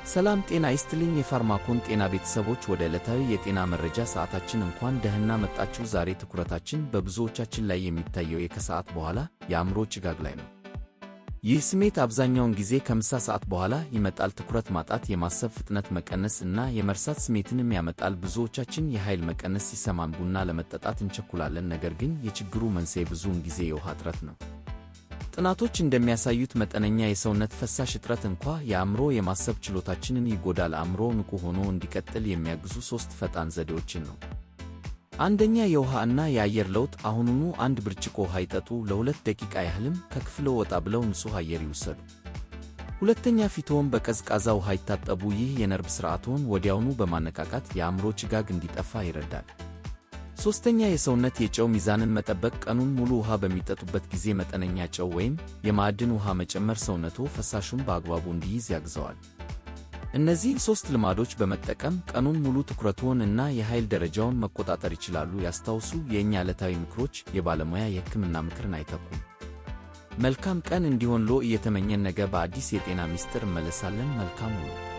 ሰላም ጤና ይስጥልኝ የፋርማኮን ጤና ቤተሰቦች ወደ ዕለታዊ የጤና መረጃ ሰዓታችን እንኳን ደህና መጣችሁ። ዛሬ ትኩረታችን በብዙዎቻችን ላይ የሚታየው ከሰዓት በኋላ የአእምሮ ጭጋግ ላይ ነው። ይህ ስሜት አብዛኛውን ጊዜ ከምሳ ሰዓት በኋላ ይመጣል። ትኩረት ማጣት፣ የማሰብ ፍጥነት መቀነስ እና የመርሳት ስሜትንም ያመጣል። ብዙዎቻችን የኃይል መቀነስ ሲሰማን ቡና ለመጠጣት እንቸኩላለን። ነገር ግን የችግሩ መንስኤ ብዙውን ጊዜ የውሃ እጥረት ነው። ጥናቶች እንደሚያሳዩት መጠነኛ የሰውነት ፈሳሽ እጥረት እንኳ የአእምሮ የማሰብ ችሎታችንን ይጎዳል። አእምሮ ንቁ ሆኖ እንዲቀጥል የሚያግዙ 3 ፈጣን ዘዴዎችን ነው። አንደኛ፣ የውሃ እና የአየር ለውጥ። አሁኑኑ 1 ብርጭቆ ውሃ ይጠጡ። ለ2 ደቂቃ ያህልም ከክፍልዎ ወጣ ብለው ንጹሕ አየር ይውሰዱ። ሁለተኛ፣ ፊትዎን በቀዝቃዛ ውሃ ይታጠቡ። ይህ የነርቭ ሥርዓትዎን ወዲያውኑ በማነቃቃት የአእምሮ ጭጋግ እንዲጠፋ ይረዳል። ሦስተኛ፣ የሰውነት የጨው ሚዛንን መጠበቅ። ቀኑን ሙሉ ውሃ በሚጠጡበት ጊዜ መጠነኛ ጨው ወይም የማዕድን ውሃ መጨመር ሰውነትዎ ፈሳሹን በአግባቡ እንዲይዝ ያግዘዋል። እነዚህን 3 ልማዶች በመጠቀም ቀኑን ሙሉ ትኩረትዎን እና የኃይል ደረጃውን መቆጣጠር ይችላሉ። ያስታውሱ፣ የእኛ ዕለታዊ ምክሮች የባለሙያ የሕክምና ምክርን አይተኩም። መልካም ቀን እንዲሆንልዎ እየተመኘን ነገ በአዲስ የጤና ሚስጥር እንመለሳለን። መልካም ውሎ።